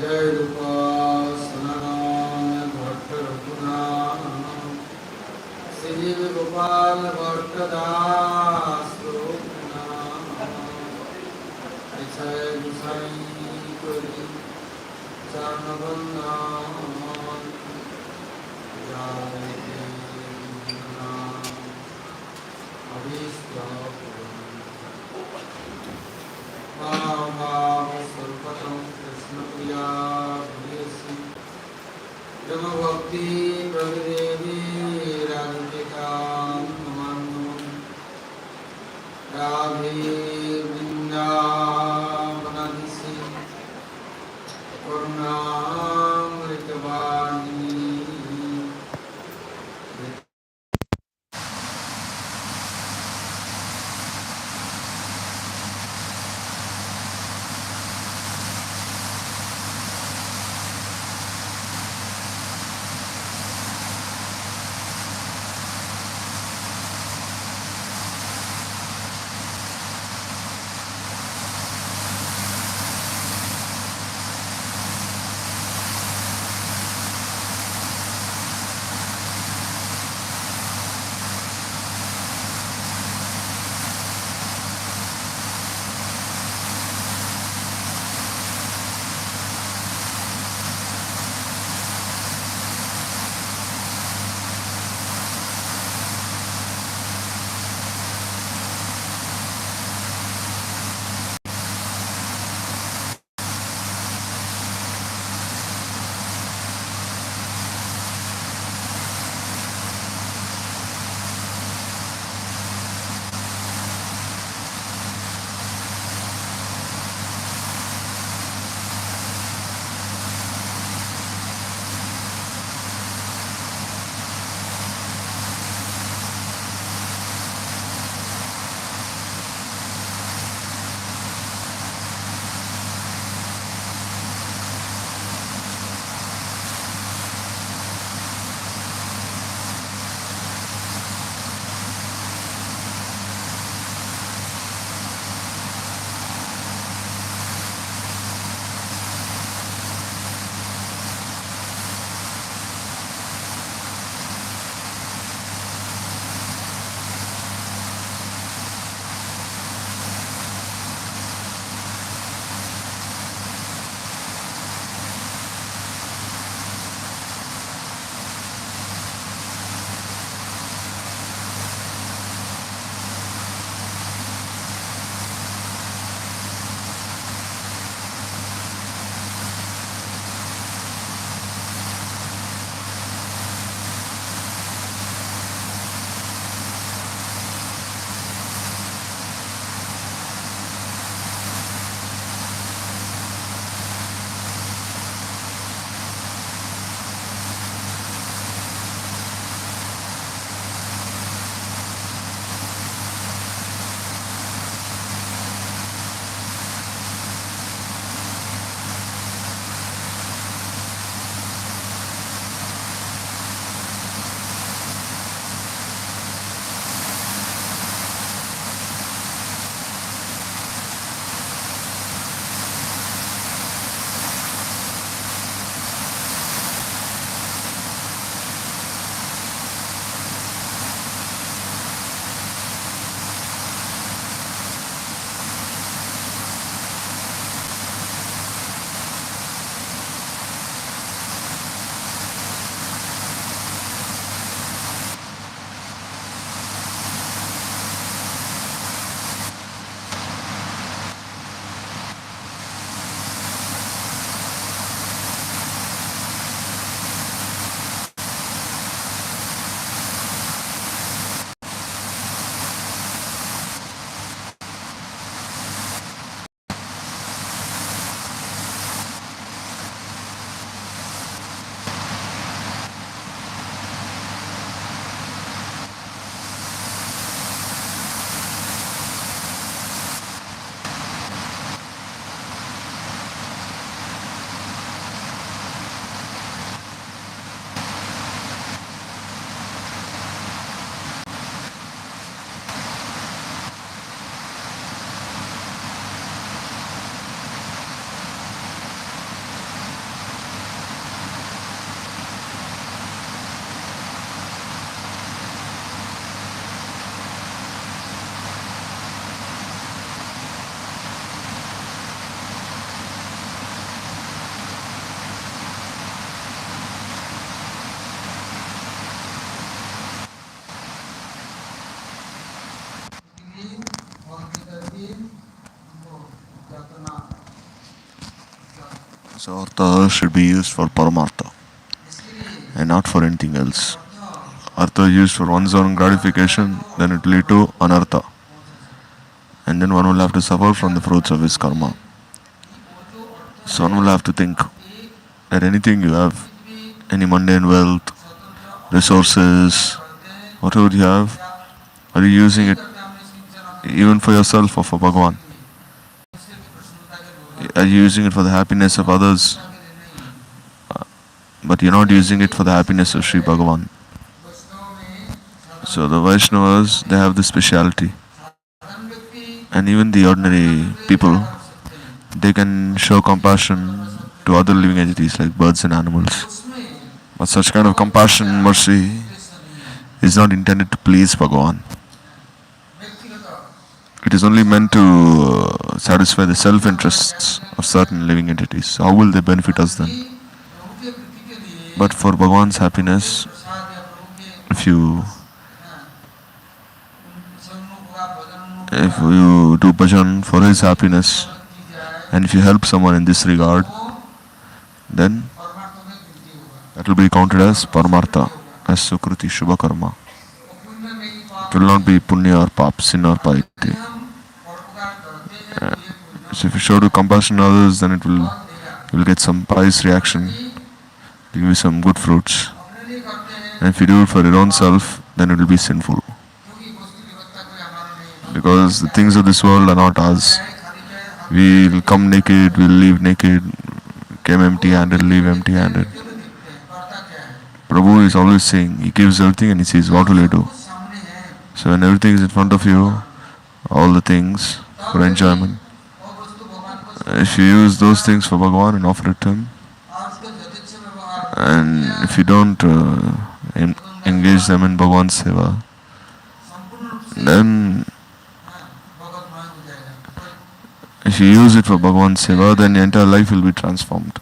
Jai Rupa Sanatana Bhatta Raghunatha Sri Gopal Bhatta Das Rukna Jai Gusai Kuri Charnavana Jai Krishna Avishta Bhava Sarvatam Krishna Priya Bhuyasi Dhamma Bhakti Pravidevi Radhika Namano Radhe Vrindavanadisi Karunamritavani So artha should be used for paramartha and not for anything else. Artha used for one's own gratification, then it will lead to anartha. And then one will have to suffer from the fruits of his karma. So one will have to think that anything you have, any mundane wealth, resources, whatever you have, are you using it even for yourself or for Bhagavan? Are you using it for the happiness of others? But you're not using it for the happiness of Sri Bhagavan. So the Vaishnavas, they have this speciality. And even the ordinary people, they can show compassion to other living entities like birds and animals. But such kind of compassion, mercy, is not intended to please Bhagavan. It is only meant to satisfy the self-interests of certain living entities. So how will they benefit us then? But for Bhagavan's happiness, if you do bhajan for his happiness, and if you help someone in this regard, then that will be counted as paramartha, as sukruti, shubha karma. It will not be punya or pap, sin or piety. So if you show compassion to others, then you will get some pious reaction, give you some good fruits. And if you do it for your own self, then it will be sinful. Because the things of this world are not ours. We will come naked, we will leave naked, came empty-handed, leave empty-handed. Prabhu is always saying, he gives everything and he says, what will you do? So when everything is in front of you, all the things for enjoyment, if you use those things for Bhagavan and offer it to him, and if you don't engage them in Bhagavan's seva, then if you use it for Bhagavan's seva, then your entire life will be transformed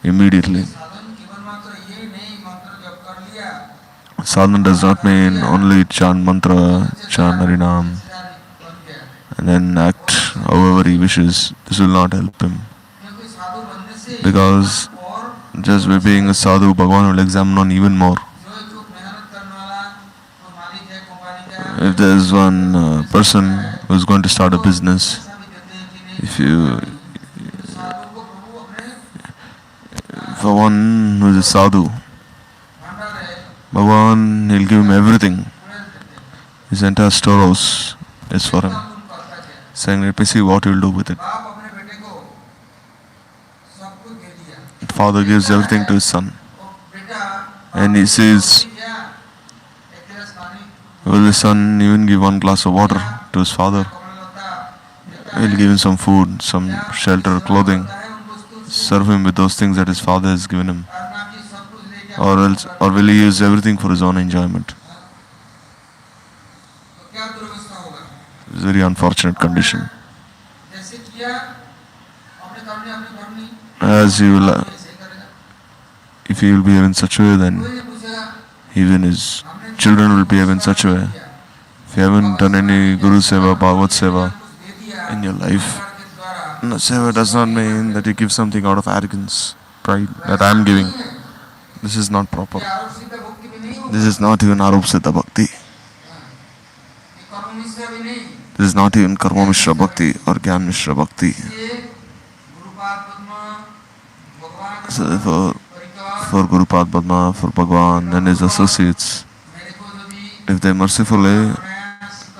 immediately. Sadhana does not mean only chant mantra, chant harinam, and then act however he wishes. This will not help him. Because just by being a sadhu, Bhagavan will examine on even more. If there is one person who is going to start a business, for one who is a sadhu, Bhagavan, he'll give him everything. His entire storehouse is for him. Saying, let me see what you'll do with it. The father gives everything to his son. And he says, will the son even give one glass of water to his father? He'll give him some food, some shelter, clothing. Serve him with those things that his father has given him. Or will he use everything for his own enjoyment? It's a very unfortunate condition. As he will, if he will behave in such a way, then even his children will behave in such a way. If you haven't done any Guru Seva, Bhagavad Seva in your life, no, Seva does not mean that you give something out of arrogance, pride, that I am giving. This is not proper. This is not even Arup Siddha Bhakti. This is not even Karma Mishra Bhakti or Gyan Mishra Bhakti. So for Guru Padma, for Bhagavan and his associates, if they mercifully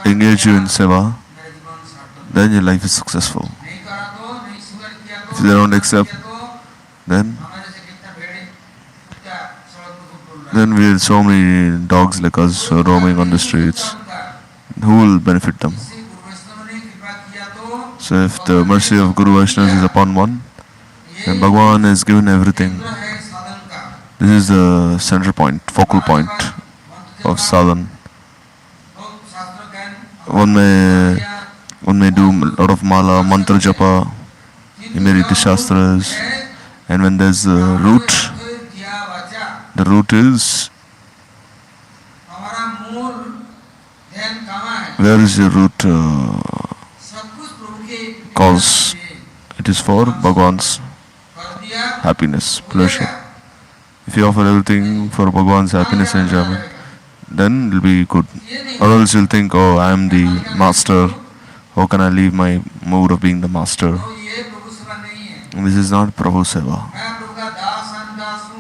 engage you in seva, then your life is successful. If they don't accept, then we have so many dogs like us roaming on the streets. Who will benefit them? So if the mercy of Guru Vaishnavas is upon one, then Bhagavan has given everything. This is the center point, focal point of sadhana. One may do a lot of mala, mantra japa, he may read the shastras, and when there's the root is, where is your root cause? It is for Bhagavan's happiness, pleasure. If you offer everything for Bhagwan's happiness and enjoyment, then it'll be good. Or else you'll think, oh, I am the master. How can I leave my mood of being the master? This is not Prabhu Seva.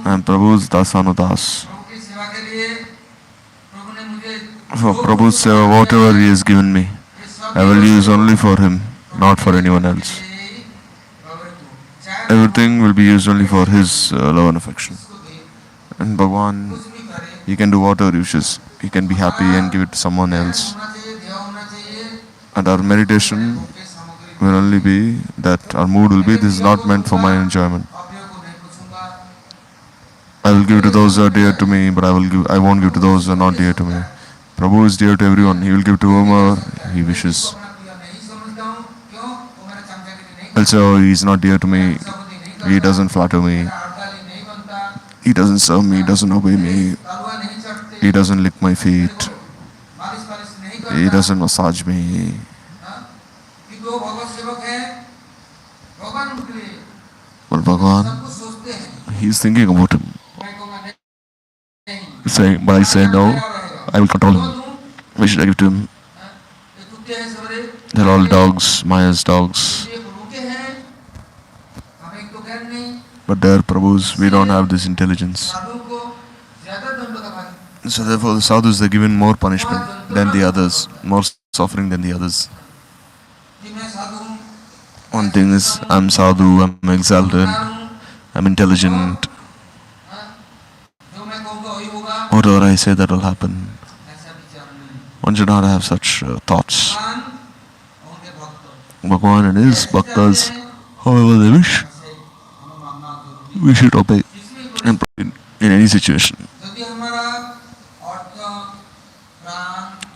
I am Prabhu's Dasanudas. For Prabhu's Seva, whatever he has given me, I will use only for him, not for anyone else. Everything will be used only for his love and affection. And Bhagwan, he can do whatever he wishes. He can be happy and give it to someone else. And our meditation will only be that our mood will be, this is not meant for my enjoyment. I will give to those who are dear to me, but I won't give to those who are not dear to me. Prabhu is dear to everyone. He will give to whomever he wishes. Also, he is not dear to me. He doesn't flatter me. He doesn't serve me. He doesn't obey me. He doesn't lick my feet. He doesn't massage me. But Bhagwan, he is thinking about him. But I say no, I will control him. Why should I give to him? They're all dogs, Maya's dogs. But they're Prabhus, we don't have this intelligence. So therefore the sadhus are given more punishment than the others, more suffering than the others. One thing is, I'm sadhu, I'm exalted, I'm intelligent. Whatever I say, that will happen. One should not have such thoughts. Bhagwan and his bhaktas, however they wish, we should obey in any situation.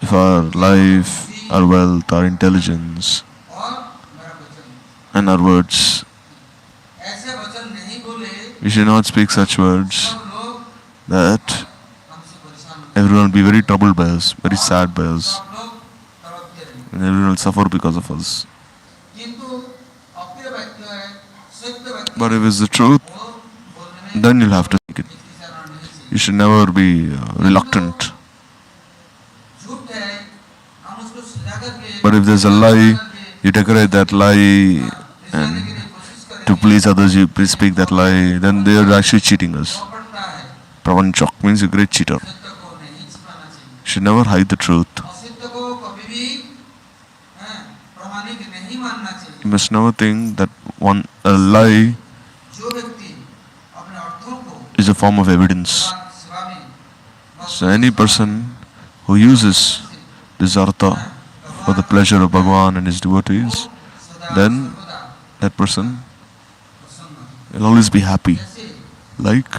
If our life, our wealth, our intelligence, and our words, we should not speak such words that everyone will be very troubled by us, very sad by us, and everyone will suffer because of us. But if it's the truth, then you'll have to take it. You should never be reluctant. But if there's a lie, you decorate that lie, and to please others you speak that lie, then they are actually cheating us. Pravanchak means a great cheater. You should never hide the truth. You must never think that a lie is a form of evidence. So any person who uses this artha for the pleasure of Bhagwan and his devotees, then that person will always be happy. Like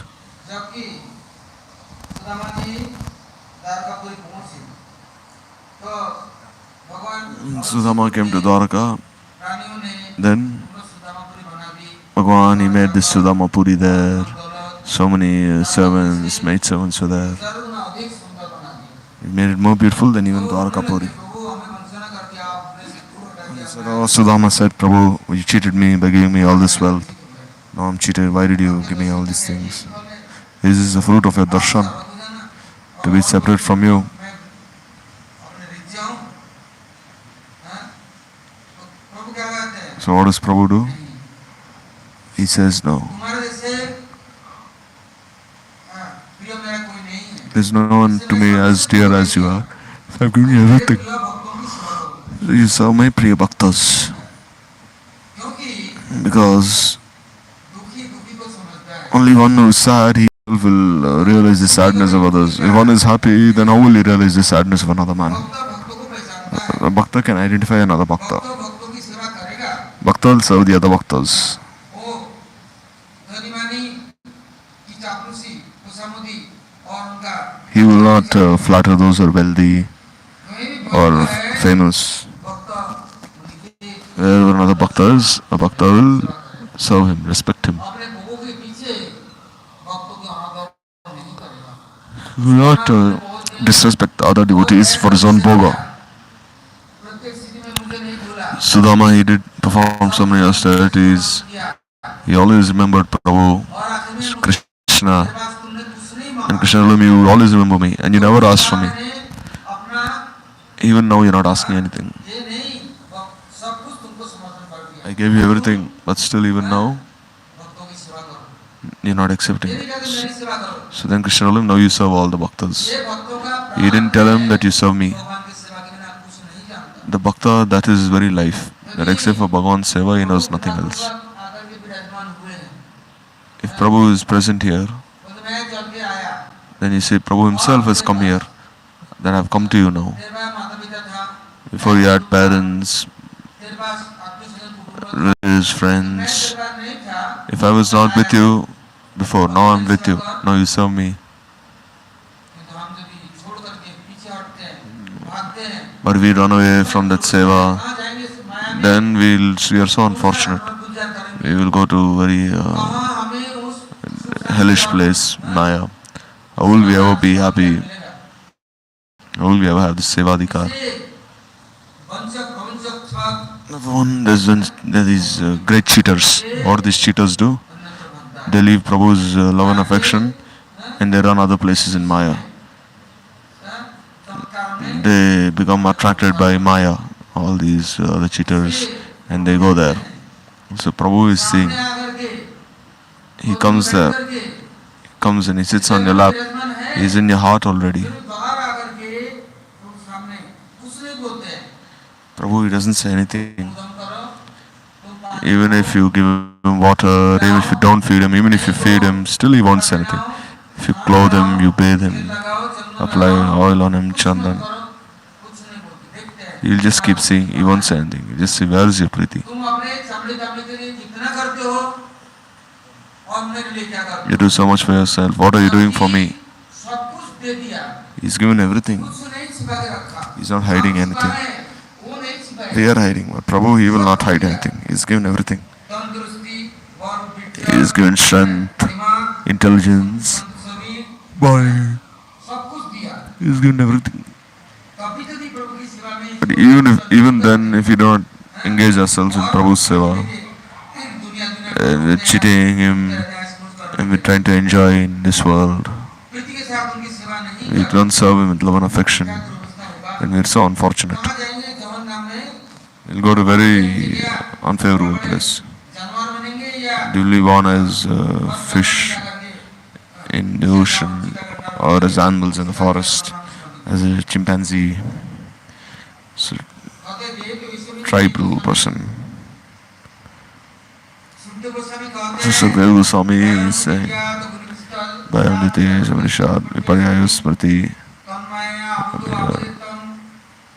Sudama came to Dwaraka, then Bhagwan, he made this Sudama Puri there. So many servants, maid servants were there. He made it more beautiful than even Dwaraka Puri. So Sudama said, Prabhu, you cheated me by giving me all this wealth. Now I'm cheated. Why did you give me all these things? This is the fruit of your darshan, to be separate from you. So what does Prabhu do? He says, no. There's no one to me as dear as you are. I've given you everything. You serve my Priya Bhaktas. Because only one who is sad, he will realize the sadness of others. If one is happy, then how will he realize the sadness of another man? A Bhakta can identify another Bhakta. Bhakta will serve the other Bhaktas. He will not flatter those who are wealthy or famous. Wherever another Bhakta is, a Bhakta will serve him, respect him. He will not disrespect other devotees for his own bhoga. Sudama, he did perform so many austerities. He always remembered Prabhu, और आखिर में Krishna, मेरे पास तुमने कुछ नहीं and मांगा, Krishna told him, you always remember me, and you never asked for me. मैंने अपना Even now you're not asking anything. ये नहीं, सब कुछ तुमको समर्पण कर दिया। I gave you everything, but still even now भक्तों की सेवा करो, you're not accepting ये it. नहीं कहते मेरी सेवा करो। So then Krishna told him, now you serve all the bhaktas. ये भक्तों का He didn't tell him that you serve me. भगवान की सेवा के बिना कुछ नहीं जानता। The bhakta, that is his very life. That except for Bhagavan's seva, he knows nothing else. आकर के विराजमान हुए हैं, If Prabhu is present here, वो तो मैं चल के आया, then you say, Prabhu himself has come here. Then I've come to you now. तेरे पास माता पिता था, Before he had parents, तेरे पास आत्मीय स्वजन कुटुंब था, his मैं friends. तेरे पास नहीं था, If I was not with you before, now I'm with you. Now you serve me. किंतु हम जब ये छोड़ करके पीछे हटते हैं, भागते हैं, But we run away from that seva, कहाँ जाएंगे इस माया में? then we are so unfortunate. हम गुजर करेंगे, We will go to very कहाँ हमें उस hellish place, Maya. How will we ever be happy? मिलेगा? How will we ever have this sevadikar? इसलिए वंचक प्रवंचक ठग There are these great cheaters. What these cheaters do? अन्यत्र बनता है, They leave Prabhu's love and affection and they run other places in Maya. चमत्कार में They become attracted by Maya, all these other cheaters, and they go there. So Prabhu is seeing, सामने आकर के he comes there, comes and he sits on your lap. विराजमान है, He's in your heart already. फिर बाहर आकर के तो सामने कुछ नहीं बोलते हैं, Prabhu, he doesn't say anything. तुम करो, तुम पानी Even if you give him water, even if you don't feed him, even if you feed him, still he won't say anything. If you clothe him, you bathe him, लगाओ, चंदन apply oil on him, chandan, करो, कुछ नहीं बोलते, देखते हैं। he'll just keep seeing, he won't say anything. He'll just say, where is your Preeti? तुम अपने चमड़े चमड़े के लिए जितना करते हो और मेरे लिए क्या करते You do so much for yourself. What are you doing for me? सब कुछ दे दिया, He's given everything. कुछ नहीं छिपा के रखा, He's not hiding anything. वो नहीं छिपाए, They are hiding, but Prabhu, he will not hide anything. He's given everything. तंदुरुस्ती और He has given strength, दिमाग, intelligence, शरीर, body. सब कुछ दिया। He's given everything. कभी कभी प्रभु की सेवा में But even then, if we don't engage ourselves in Prabhu's seva, and we're cheating him, and we're trying to enjoy in this world, प्रीति के साथ उनकी सेवा नहीं we don't serve him with love and affection, क्या दुर्वस्था होगा, then we're so unfortunate. कहाँ जाएंगे? जवन नाम में We'll go to a very unfavorable place. जानवर बनेंगे या They will be born as fish in the ocean, or as animals in the forest, as a chimpanzee, so tribal person. Sukhdev Goswami कहते So हैं, Sukadeva Goswami is saying, क्या तो गुरु स्थल Bhayamdite Samarishad Viparyayo Smriti Tanmaya अमृतो अमृतम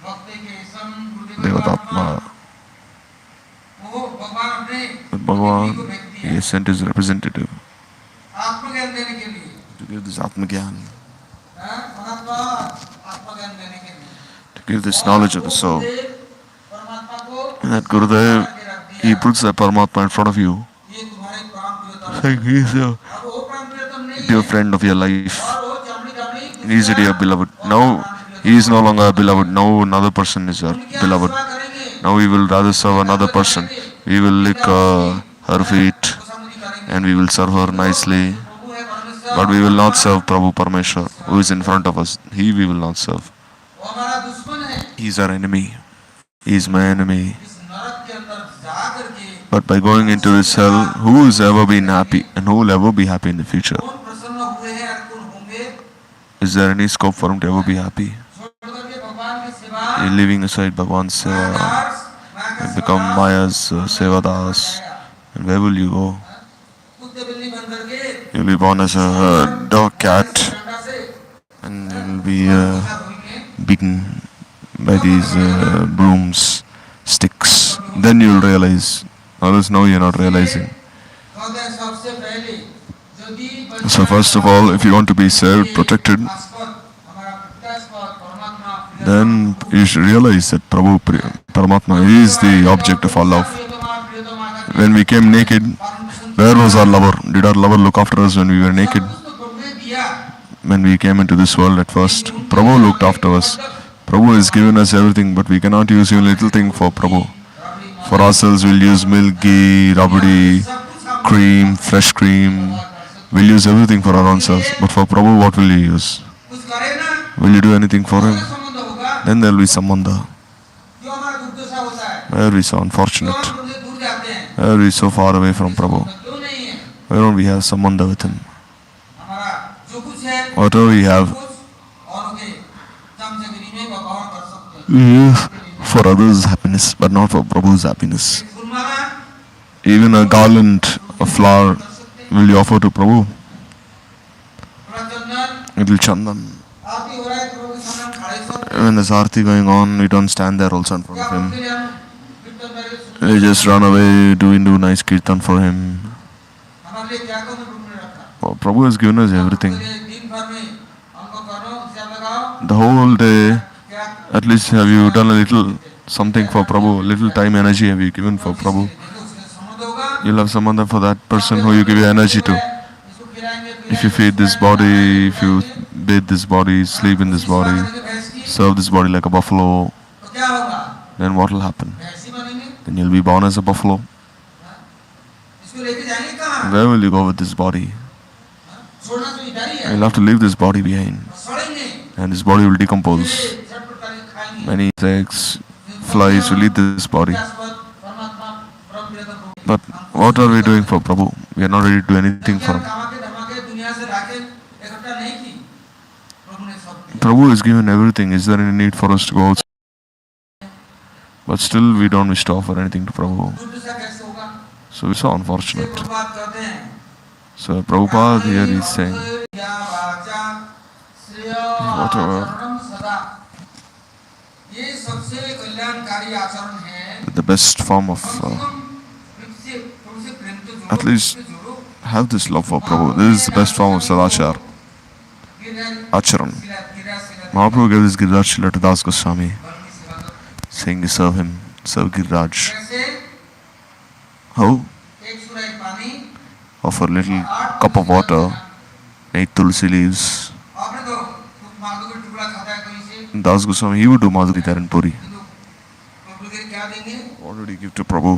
भक्ति के सम गुरुदेव Devatatma. वो भगवान अपने But Bhagavan, को भेजती he है has sent his representative आत्मज्ञान देने के लिए, to give this Atmagyan, परमात्मा आत्मज्ञान देने के लिए, to give this knowledge of the soul. परमात्मा को And that Gurudev, he puts that Paramatma in front of you, ये तुम्हारे प्राण प्रियतम, saying he is a अब वो प्राण प्रियतम नहीं dear है, friend of your life. और वो चमड़ी चमड़ी He is a dear beloved. Now he is no longer a beloved. Now another person is your beloved. सेवा करेंगे, Now we will rather serve another person. We will lick her feet समुद्धि करेंगे, and we will serve her nicely. प्रभु है परमेश्वर, But we will not serve Prabhu Parameshwar, who is in front of us. He we will not serve. वो हमारा दुश्मन है, He is our enemy. He is my enemy. इस नरक के अंदर जा करके But by going into this hell, who has ever been happy and who will ever be happy in the future? कौन प्रसन्न हुए हैं और कौन होंगे, Is there any scope for him to ever be happy? छोड़ करके भगवान की सेवा, Leaving aside Bhagwan's seva, माया का become Maya's sevadas, and where will you go? कुत्ते बिल्ली बन करके You'll be born as a dog cat डंडा से and you'll be होंगे, beaten by these brooms, sticks. Then you'll realize. Others now you're not realizing. कहते हैं सबसे पहले यदि So first of all, if you want to be saved, protected, आस्पद हमारा प्रत्यास्पद परमात्मा then you should realize that Prabhu Paramatma is the object of our love. When we came naked, where was our lover? Did our lover look after us when we were naked? When we came into this world at first, Prabhu looked after us. Prabhu has given us everything, but we cannot use even little thing for Prabhu. For ourselves, we'll use milk, ghee, rabdi, cream, fresh cream. We'll use everything for our own selves. But for Prabhu, what will you use? कुछ करे ना Will you do anything for him? तो संबंध होगा Then there will be sambandha. क्यों हमारा दुर्दशा होता है Where we so क्यों unfortunate? हम उनसे दूर जाते हैं Where we so far away from Prabhu? क्यों नहीं है Why don't we have sambandha with him? हमारा जो कुछ है Whatever we have, कुछ औरों के चमचगिरी में व्यवहार कर सकते हैं we use for others' happiness, but not for Prabhu's happiness. एक फूलमाला Even a garland of flower कर सकते हैं will you offer to Prabhu? थोड़ा चंदन Little chandan. आरती हो रहा है प्रभु के सामने हम खड़े सब When there's arti going on, we don't stand there also in front क्या of उनके him. लिए हम कीर्तन करके सुनते We just run away, do nice kirtan for him. हमारे लिए क्या कमी प्रभु ने रखा Oh, Prabhu has given us everything. हमारे लिए दिन भर में हमको करो हिसाब लगाओ The whole day, क्या at least have you done a little something for Prabhu, little time, energy have you given for Prabhu? देखो उसके संबंध होगा You'll have someone for that person who you give your energy to. इसको खिलाएंगे If you feed this body, if you bathe this body, sleep in this body, भैंस की serve this body like a buffalo, तो क्या होगा then what will happen? भैंस ही बनेंगे Then you'll be born as a buffalo. इसको लेके जाएंगे कहाँ Where will you go with this body? छोड़ना तो इधर ही है You'll have to leave this body behind, सड़ेंगे and this body will decompose. झटपट करके खाएंगे Many insects, flies will eat this body. शाश्वत परमात्मा परम प्रियतम प्रभु But what are we doing for Prabhu? We are not ready to do anything for him. धमाके धमाके दुनिया से लाके इकट्ठा नहीं की प्रभु ने सब दिया Prabhu has given everything. Is there any need for us to go outside? But still we don't wish to offer anything to Prabhu. दुर्दशा कैसे होगा So we're so ये unfortunate. बात करते हैं So Prabhupada here is saying, या वाचा श्रेय Whatever. आचरणम सदा ये सबसे कल्याणकारी आचरण है the best form of, प्रभु से प्रेम तो जोड़ो at least प्रेम से जोड़ो have this love for Prabhu. This is the best form of Sadachar, Acharan. Mahaprabhu gave this Giriraj Shila to Das Goswami, saying, serve him, serve Giriraj. How? एक सुराही पानी Offer a little cup of water, 8 tulsi leaves. आपने तो माधु का टुकड़ा खाता है कहीं से Das Goswami, he would do Madhuri there in Puri. प्रभु के क्या देंगे What did he give to Prabhu?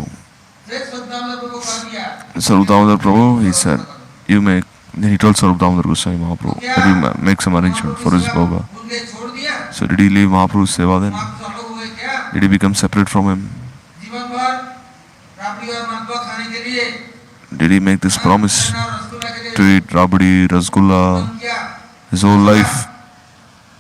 फिर सद्दाम प्रभु को कह दिया Sarup Damodar Prabhu, he said, you make, then he told Sarup Damodar Goswami Mahaprabhu that you make some arrangement for his bhoga. भूल गए छोड़ दिया So did he leave Mahaprabhu's seva then? आप तो अलग हुए क्या Did he become separate from him? जीवन भर राबड़ी और मालपुआ खाने के लिए Did he make this promise और रसगुल्ला के लिए to eat rabdi, rasgulla क्या his whole life?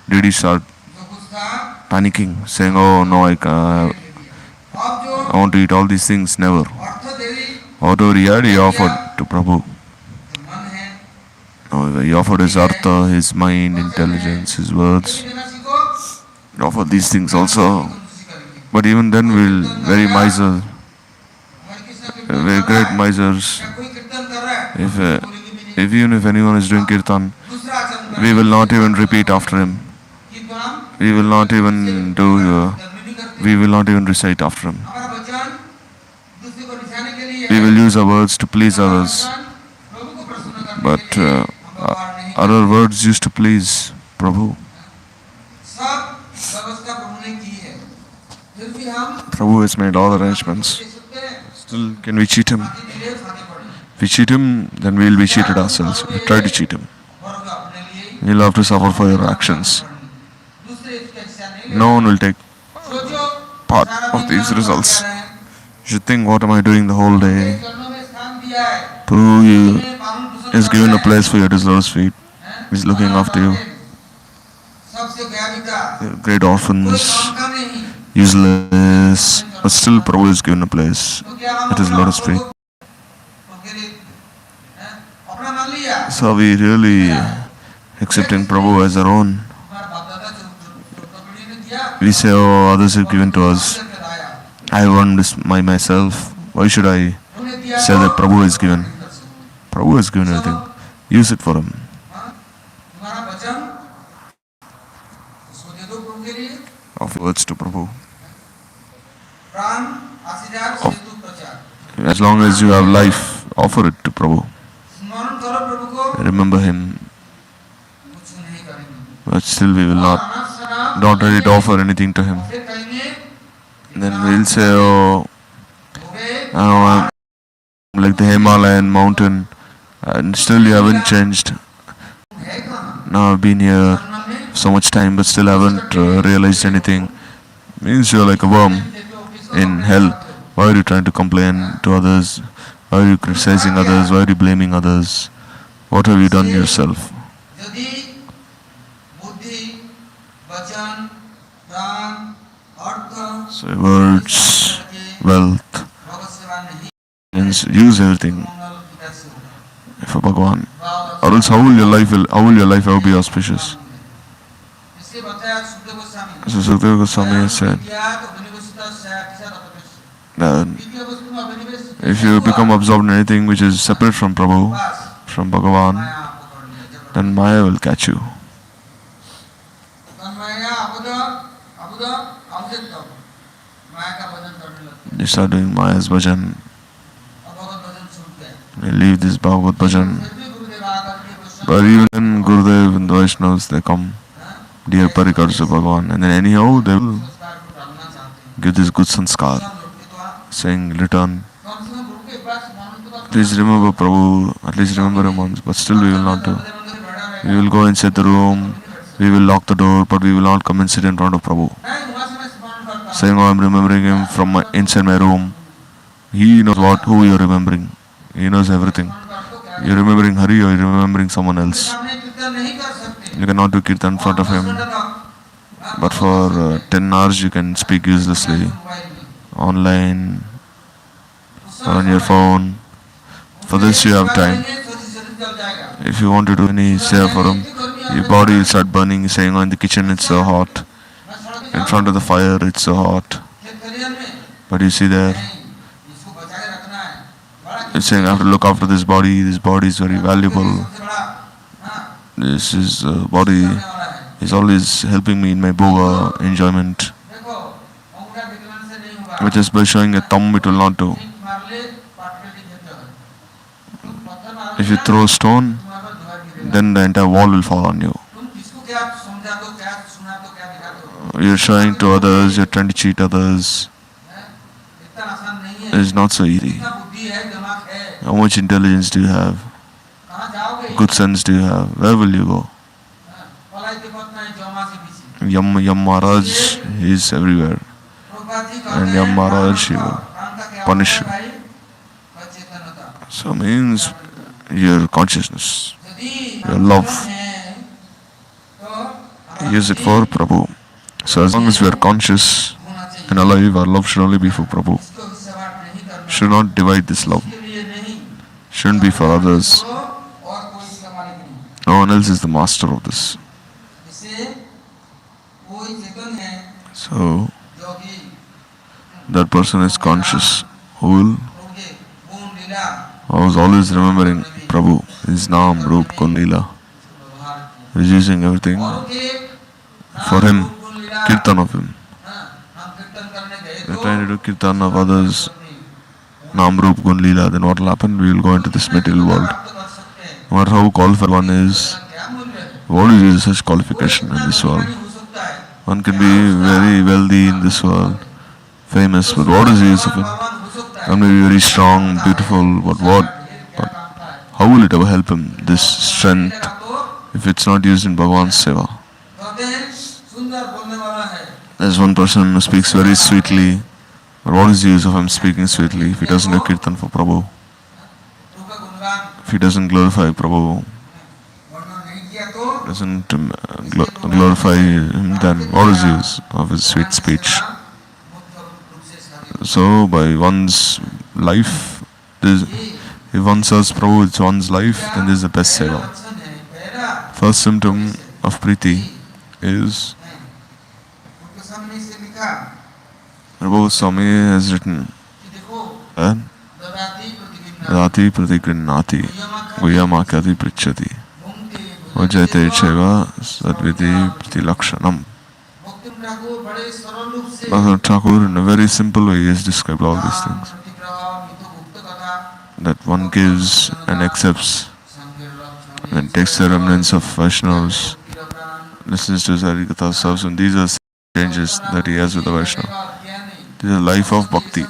Did he start जो कुछ था panicking, saying, oh no, अब जो I want to eat all these things? Never. Earth Devi Whatever he had, he offered to Prabhu. जो मन है No, he offered his artha, his mind, intelligence, his words. ये देना सीखो He offered these things also. खुशी करेंगे But even then, we'll very miser, हर किसी के very great misers. क्या कोई कीर्तन कर रहा है If even if anyone is doing kirtan, दूसरा आचरण we will not even repeat after him. कीर्तन हम We will not even do. धर्म नहीं करते We will not even recite after him. हमारा वचन दूसरे को रिझाने के लिए We will use our words to please others, प्रभु को प्रसन्न करने but के लिए हम व्यवहार नहीं other words used to please Prabhu. सब व्यवस्था प्रभु ने की है फिर भी हम Prabhu has made all arrangements. दे सकते हैं Still, can we cheat him? बाकी दिले खाने पड़े If we cheat him, then we will be cheated ourselves. If we try to cheat him, और वो अपने लिए you'll have to suffer for your actions. दूसरे इसका हिस्सा नहीं No one will take सोचो part सारा of दिन these काम results. कर रहे हैं You should think, what am I doing the whole day? चरणों में स्थान दिया है Prabhu तुम्हें पालन पोषण has कर given रहा a है place for your deserved feet. हैं? He's looking after you. सबसे गया बिता They're great कोई orphans, काम का नहीं useless, but still Prabhu is given a place तो क्या हम at his अपना lotus feet. प्रभु उनके लिए हैं? अपना मान लिया So are we really accepting Prabhu as our own? हमारा बाप दादा जो कपड़ी ने दिया We say, oh, others have given to us. उसे बताया I have earned this by myself. Why should I उन्हें दिया say that Prabhu has given? Prabhu has given everything. Use it for him. हाँ? तुम्हारा वचन उसको दे दो प्रभु के लिए Offer words to Prabhu. प्राण आशीर्वाद सेतु प्रचार As long as you have life, offer it to Prabhu. स्मरण करो प्रभु को Remember him. कुछ नहीं करेंगे But still we will not, अनाथ शराब not ready to offer anything to him. फिर कहेंगे Then we'll say, oh, हो गए I'm like the Himalayan mountain, and still you haven't changed. Now I've been here so much time, but still haven't realized anything. Means you're like a worm in hell. Why are you trying to complain to others? Why are you criticizing others? Why are you blaming others? What have you done yourself? यदि बुद्धि वचन प्राण अर्थ So words, wealth, भगवत सेवा नहीं means use everything मंगल पिता से होगा for Bhagavan. Or else how will your life ever be auspicious? इसलिए बताया Sukhdev Goswami So Sukadeva Goswami has said विद्या तो विनिवेशिता साक्षात अपकृष्ट that विद्या वस्तु में अभिनिवेश if you become absorbed in anything which is separate from Prabhu, from Bhagavan, माया पकड़ लिया जब then Maya will catch you. Tanmaya अबुद अबुद अबुदित माया का भजन करने लगते You start doing Maya's bhajan, अब भगवत भजन छूट गए you leave this Bhagavad bhajan. फिर भी गुरुदेव आकर के वैष्णव But even then Gurudev and the Vaishnavas, they come, dear parikars of Bhagavan, and then anyhow they will संस्कार को डालना चाहते हैं give this good sanskar, सब लोग के तो आप saying, return, कम से कम गुरु के पास मानव तो please remember Prabhu, at least remember him once, but still we will not do. मंदिर बैठा रहेगा We will go inside the room, we will lock the door, but we will not come and sit in front of Prabhu. नहीं वहाँ से मैं स्मरण करता हूँ Saying, oh, I'm remembering him from inside my room. He knows who you're remembering. He knows everything. You're remembering Hari or you're remembering someone else. सामने कीर्तन नहीं कर सकते You cannot do kirtan in front of him. But for 10 hours you can speak uselessly, online or on your phone. For this you have time. If you want to do any seva for him, your body will start burning, saying, oh, in the kitchen it's so hot. In front of the fire it's so hot. But you see there, it's saying I have to look after this body is very valuable. This is body is always helping me in my bhoga enjoyment. But just by showing a thumb it will not do. If you throw a stone, then the entire wall will fall on you. You're showing to others, you're trying to cheat others. It's not so easy. How much intelligence do you have? Good sense do you have? Where will you go? Yam Maharaj is everywhere. And Yam Maharaj he will punish you. So means your consciousness, your love. Use it for Prabhu. So as long as we are conscious and alive, our love should only be for Prabhu. Should not divide this love. Shouldn't be for others. No one else is the master of this. So that person is conscious, who is always remembering Prabhu, his Naam, Roop, Gun, Leela. He's using everything for him, kirtan of him. We're trying to do kirtan of others, Naam, Roop, Gun, Leela, then what will happen? We will go into this material world. No matter how qualified one is, what is such qualification in this world? One can be very wealthy in this world, famous, but what is the use of it? One may be very strong, beautiful, but what? But how will it ever help him, this strength, if it's not used in Bhagavan's seva? There's one person who speaks very sweetly, but what is the use of him speaking sweetly if he doesn't do kirtan for Prabhu? If he doesn't glorify Prabhu, doesn't glorify him, then what is the use of his sweet speech? So by one's life, if one serves Prabhu with one's life, then this is the best seva. First symptom of Priti is, Prabhu Swami has written, Rati pratigrinnati guyamakyati prichati vajayate cheva sadviti pratilakshanam. Bhakti Thakur in a very simple way has described all these things. That one gives and accepts and takes the remnants of Vaishnavas, listens to his Harikatha, serves, and these are changes that he has with the Vaishnava. This is the life of Bhakti.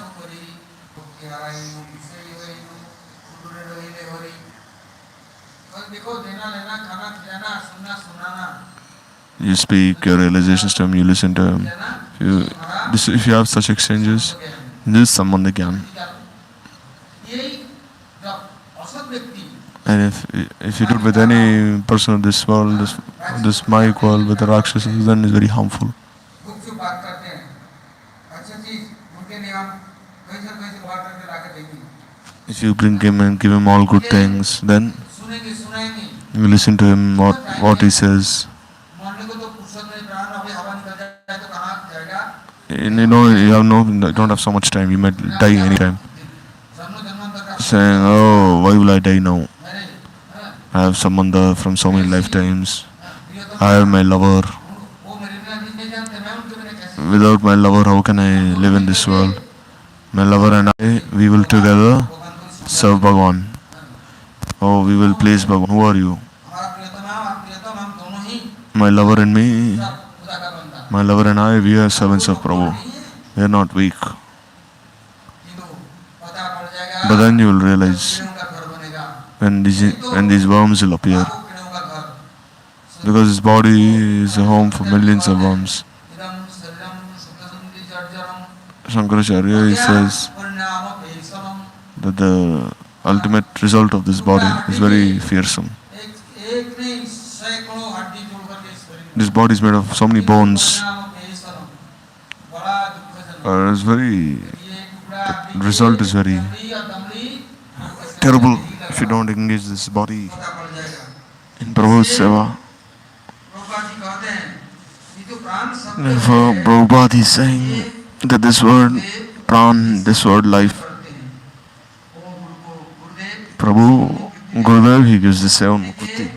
You speak your realizations to him, you listen to him. You, if you have such exchanges, this is Sambandha Gyan. And if you do it with any person of this world, this Maya world, with the Rakshasas, then it's very harmful. If you bring him and give him all good things, then you listen to him, what he says. You know, you don't have so much time, you might die anytime. Saying, oh, why will I die now? I have Sambandha from so many lifetimes. I have my lover. Without my lover, how can I live in this world? My lover and I, we will together serve Bhagavan. Oh, we will please Bhagavan. Who are you? My lover and me, my lover and I, we are servants of Prabhu. We are not weak. But then you will realize when these worms will appear. Because this body is a home for millions of worms. Shankaracharya, he says that the ultimate result of this body is very fearsome. This body is made of so many bones. It's very, the result is very terrible if you don't engage this body in Prabhu's seva. Therefore, Prabhupada is saying that this word pran, this word life, Prabhu, Gurudev, he gives the seva mukti.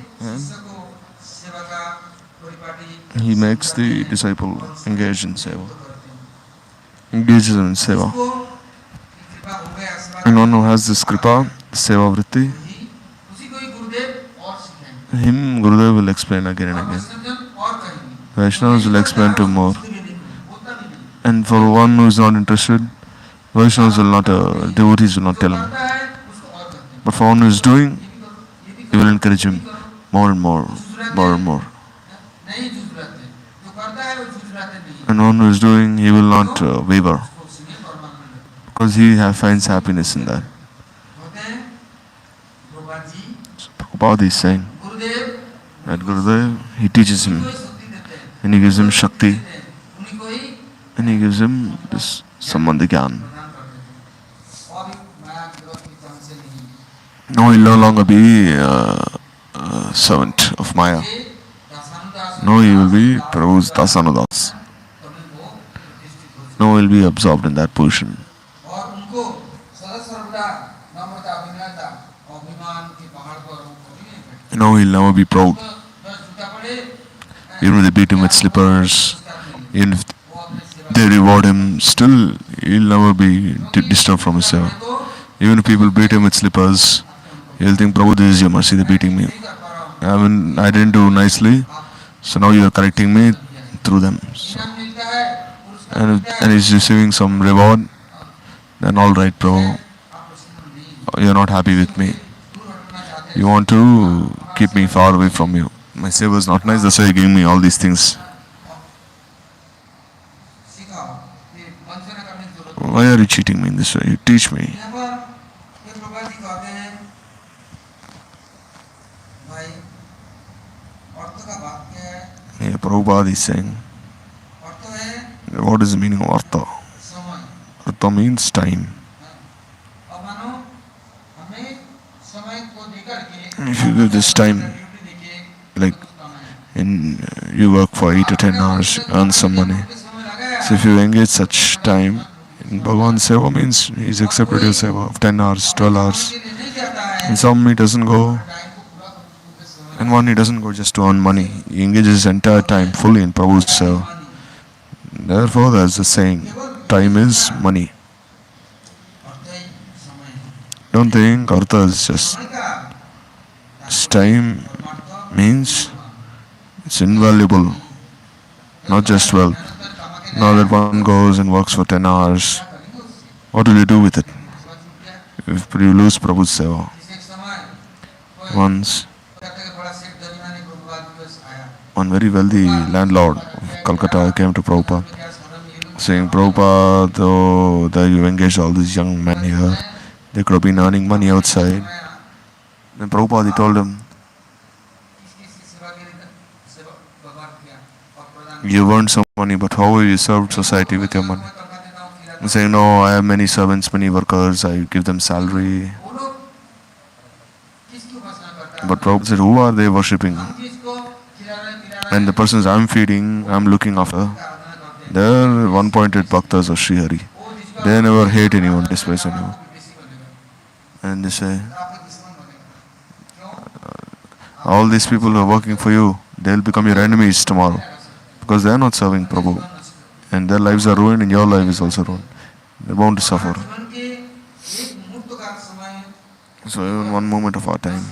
He makes the disciple engage in seva. Engages him in seva. And one who has this kripa, seva vritti, him Gurudev will explain again and again. Vaishnavas will explain to him more. And for one who is not interested, Vaishnavas will not, devotees will not tell him. But for one who is doing, he will encourage him more and more, more and more. And one who is doing, he will not waver. Because he finds happiness in that. So Prabhupada is saying that Gurudev, he teaches him. And he gives him Shakti. And he gives him this Sambandha Gyan. Now he will no longer be a servant of Maya. Now he will be Prabhu's Dasanudas. Now he will be absorbed in that position. Now he will never be proud. Even if they beat him with slippers, even if they reward him, still he will never be disturbed from his seva. Even if people beat him with slippers, he will think, Prabhu, this is your mercy, they are beating me. I didn't do nicely, so now you are correcting me through them. So, and he's receiving some reward, then alright, Prabhu, you are not happy with me. You want to keep me far away from you. My seva is not nice, that's why you're giving me all these things. Why are you cheating me in this way? You teach me. Yeah, Prabhupada is saying, what is the meaning of Artha? Artha means time. If you give this time, like you work for 8 to 10 hours, earn some money. So if you engage such time in Bhagavan's seva, means he's accepted your seva of 10 hours, 12 hours. And some he doesn't go, and one he doesn't go just to earn money. He engages his entire time fully in Prabhu's seva. Therefore there's a saying, time is money. Don't think Artha is just time means it's invaluable, not just wealth. Now that one goes and works for 10 hours, what will you do with it? If you lose Prabhu's seva. Once, one very wealthy landlord of Calcutta came to Prabhupada saying, Prabhupada, though that you engaged all these young men here, they could have been earning money outside. Then Prabhupada he told him, you earned some money, but how you served society with your money? He's saying, no, I have many servants, many workers, I give them salary. But Prabhupada said, who are they worshipping? And the persons I'm feeding, I'm looking after, they're one-pointed bhaktas of Sri Hari. They never hate anyone, despise anyone. And they say, all these people who are working for you, they'll become your enemies tomorrow. Because they are not serving Prabhu. And their lives are ruined and your life is also ruined. They're bound to suffer. So even one moment of our time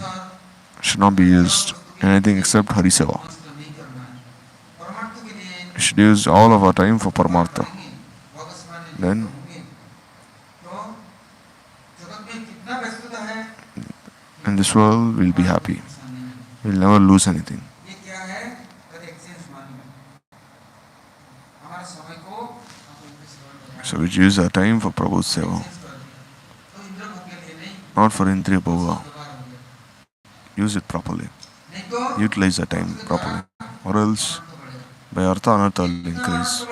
should not be used in anything except Hari Seva. We should use all of our time for Paramartha. Then in this world we'll be happy. We'll never lose anything. So we use our time for Prabhu's Seva, not for Indriya Bhova. Use it properly. Utilize our time properly. Or else, by Artha, Anartha will increase.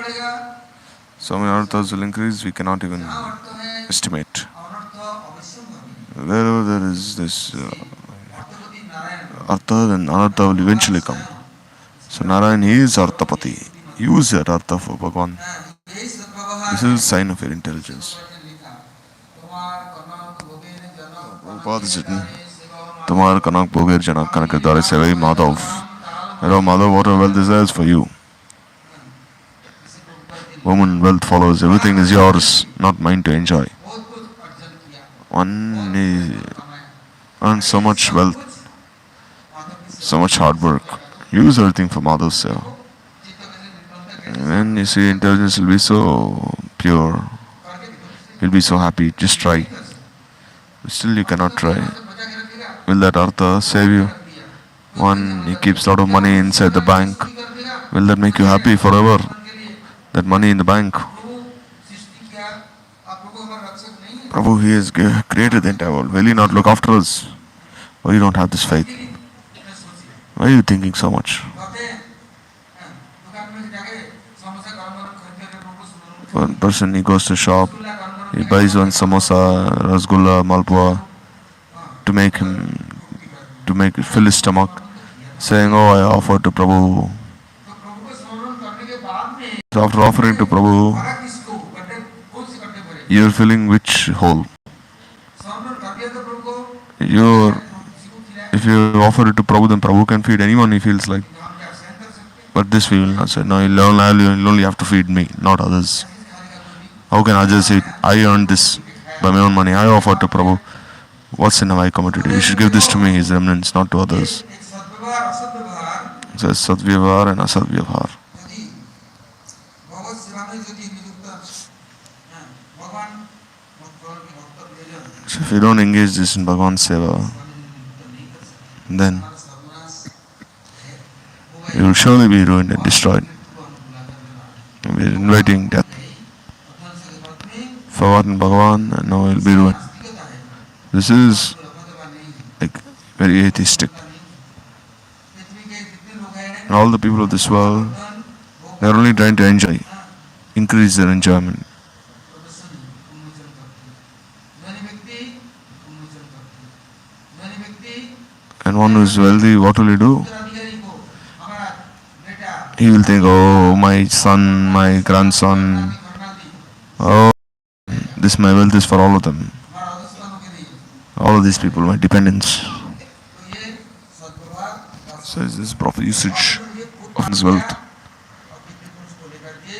So many Anarthas will increase, we cannot even estimate. Wherever there is this Artha, then Anartha will eventually come. So Narayan, he is Arthapati. Use that Artha for Bhagavan. This is a sign of your intelligence. Prabhupada is written, Tumar kanak bhoger janak kanak dare sevai Madhav. Hello Madhav, whatever wealth desires for you. Woman, wealth follows, everything is yours, not mine to enjoy. One earns so much wealth, so much hard work. Use everything for Madhav's Seva. And then you see intelligence will be so pure. You'll be so happy. Just try. Still you cannot try. Will that Artha save you? One, he keeps a lot of money inside the bank. Will that make you happy forever? That money in the bank. Prabhu, he has created the entire world. Will he not look after us? Why you don't have this faith? Why are you thinking so much? One person, he goes to shop, he buys one samosa, rasgulla, malpua to make fill his stomach, saying, oh, I offer to Prabhu. So after offering to Prabhu, you are filling which hole? If you offer it to Prabhu, then Prabhu can feed anyone he feels like. But this we will not say. No, you'll only have to feed me, not others. How can others say, I earned this by my own money, I offered to Prabhu. What sin have I committed? You should give this to me, his remnants, not to others. So it's Sadvyavahar and Asadvyavahar. So if you don't engage this in Bhagavan's Seva, then you will surely be ruined and destroyed. We are inviting death. Forgotten Bhagavan and now you will be ruined. This is like very atheistic. And all the people of this world, they are only trying to enjoy, increase their enjoyment. And one who is wealthy, what will he do? He will think, oh, my son, my grandson, oh, this my wealth is for all of them. All of these people, my dependents. So is this proper usage of his wealth?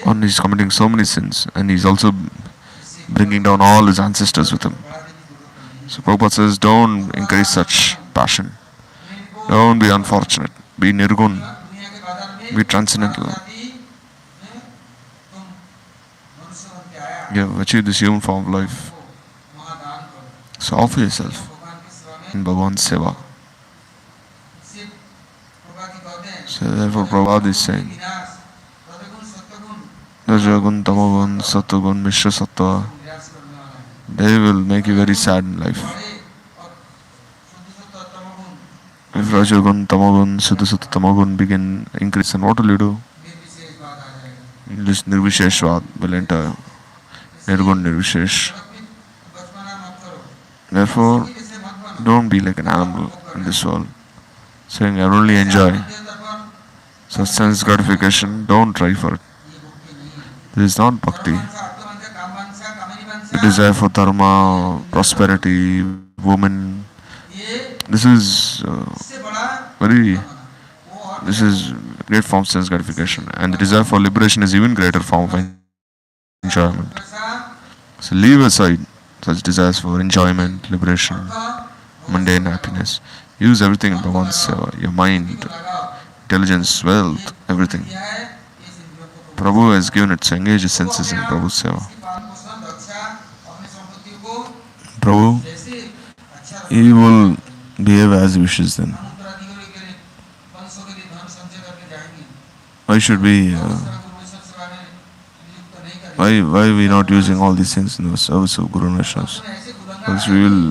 And he's committing so many sins, and he's also bringing down all his ancestors with him. So Prabhupada says, don't encourage such passion. Don't be unfortunate. Be nirgun. Be transcendental. You have achieved this human form of life. So offer yourself in Bhagavan's Seva. So So therefore Prabhupada is saying, विनाश रजगुण सत्वगुण Rajagun, Tamagun, Satagun, Mishra Sattva, निराश करने वाला है they will make you very sad in life. बड़े और शुद्ध सत्व तमगुण If Rajagun, Tamagun, Siddha Sattva, Tamagun begin increase, then what will you do? निर्विशेष बात आ जाएगा This Nirvisheshvad will enter. Nirgun, Nirvishesh. अपनी बचपना मत करो Therefore, जैसे मत बनो don't be like an animal in this world, saying I only enjoy तर्पण such sense gratification. Don't try for it. ये भक्ति नहीं है This is not bhakti. धर्मांशा अर्थवंशा कामवंशा कामनीवंशा Desire for dharma, prosperity, woman. ये This is इससे बड़ा very. वो और This is great form of sense gratification, and the desire for liberation is even greater form of enjoyment. वैसा So leave aside such desires for enjoyment, liberation, earth mundane happiness. Use everything in Bhagavan's seva. Your mind, लगाओ intelligence, wealth, everything. दिया है इस इंद्रियों को Prabhu has given it, so engage his senses in Prabhu's seva. इसकी पालन पोषण रक्षा अपनी संपत्ति को Prabhu, जैसे अच्छा he will behave as he wishes then. हम उत्तराधिकारी के लिए वंशों के लिए धन संचय करके जाएंगे Why should we, उस तरह गुरु वैष्णव सेवा में नियुक्त नहीं करेंगे why we not using all these things in the service of Guru and Vaishnavas? उसमें ऐसे गुरंगा Else we will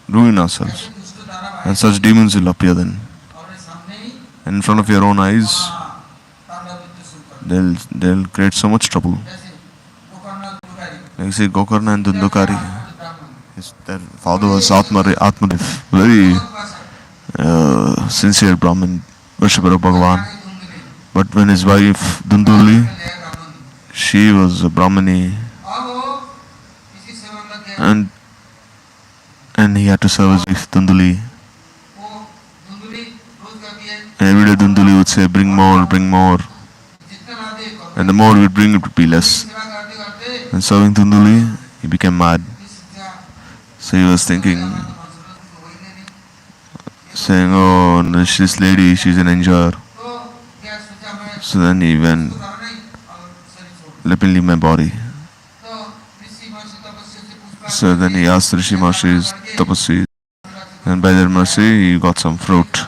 ruin ourselves. ऐसे दुष्ट दानव आए And such demons will appear then. और अपने सामने ही In front of your own eyes, तांडव नृत्य शुरू कर they'll create so much trouble. जैसे Gokarna दुर्गारी Like say Gokarna and Dundukari. ब्राह्मण Their father was Atmadev, very sincere Brahmin, worshipper of Bhagavan. But when his wife Dunduli, she was a Brahmani, and he had to serve his wife Dunduli. And every day Dunduli would say, bring more, bring more. And the more we bring, it would be less. And serving Dunduli, he became mad. So he was thinking, saying, oh, this lady, she's an enjoyer. So then he went, let me leave my body. So then he asked Rishi Mahashi's tapasvi, and by their mercy, he got some fruit.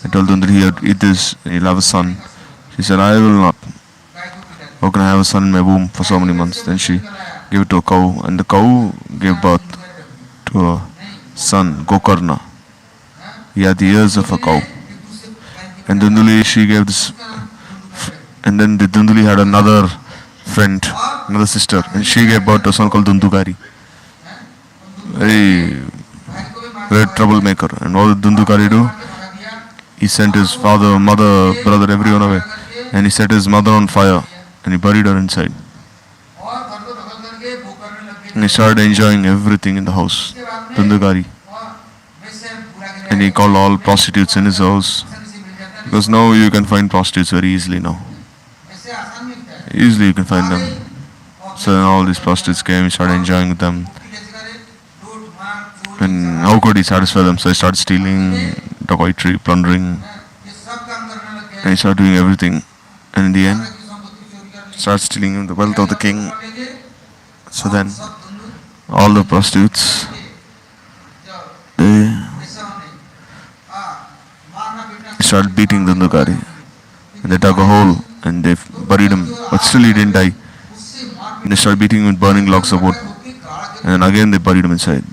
I told him that he had eat this, he'll have a son. She said, I will not. How can I have a son in my womb for so many months? Then she gave it to a cow, and the cow gave birth to a son, Gokarna. He had the ears of a cow. And Dunduli, she gave this, and then the Dunduli had another friend, another sister, and she gave birth to a son called Dundukari. Very great troublemaker. And what did Dundukari do? He sent his father, mother, brother, everyone away. And he set his mother on fire, and he buried her inside. And he started enjoying everything in the house, Dundukari. And he called all prostitutes in his house. Because now you can find prostitutes very easily now. Easily you can find them. So then all these prostitutes came, he started enjoying with them. And how could he satisfy them? So he started stealing, dacoitry, plundering. And he started doing everything. And in the end, started stealing the wealth of the king. So then, all the prostitutes, they started beating Dundukari. And they dug a hole and they buried him. But still he didn't die. And they started beating him with burning logs of wood. And again they buried him inside.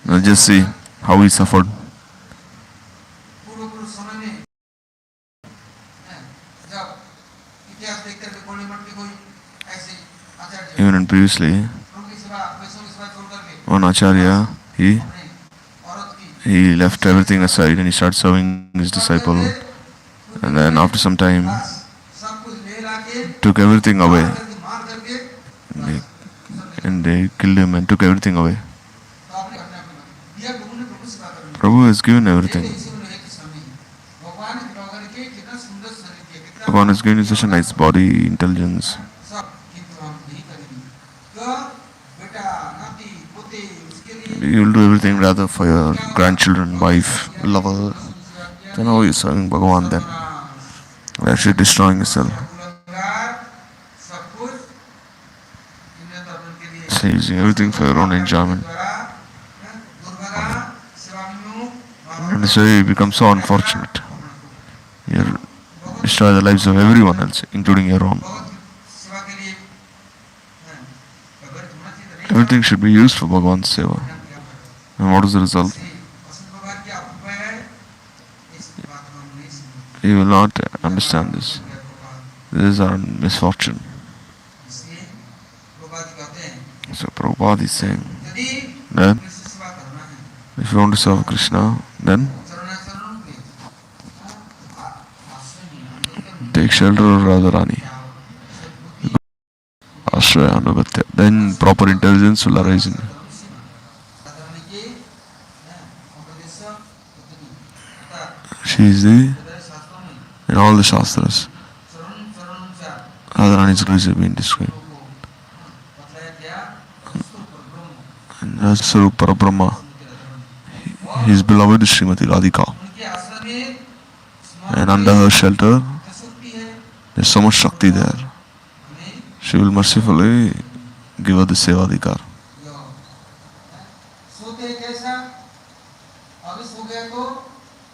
Now just see how he suffered. Even in previously, one Acharya, he left everything aside and he started serving his disciple. And then after some time, took everything away. And they killed him and took everything away. Prabhu has given everything. Bhagavan has given you such a nice body, intelligence. You will do everything rather for your grandchildren, wife, lover. Then how are you serving Bhagavan then? You're actually destroying yourself. So you're using everything for your own enjoyment. And so you become so unfortunate. destroy the lives of everyone else, including your own. सेवा के लिए व्यवहारित होना चाहिए, नहीं Everything should be used for Bhagwan's seva. परिणाम क्या पड़ेगा? And what is the result? असल भगवान की अभिप्राय है, इस बात को हम नहीं समझते। You will not understand this. This is our misfortune. इसलिए प्रभुपाद जी कहते हैं, So Prabhupada is saying यदि that कृष्ण सेवा करना है, if you want to serve Krishna, then चरणाचरण के आश्रय नहीं, अनुगत्य take shelter of Radharani. बुद्धि Ashraya Anugatya. Then proper intelligence will arise in you. साधारण की उपदेश पत्नी अर्थात She is the, हृदय शास्त्रों में in all the Shastras, चरण चरणों Radharani's glories have been described. को बतलाया गया, उसको परब्रह्म And as Sarup Parabrahma, और his beloved is Srimati Radhika. उनके आश्रय में स्मरण And under her shelter, शक्ति है, there's so much Shakti there. हमें She will mercifully give her the Sevadikar. यो सोते कैसा, अभी सो गए तो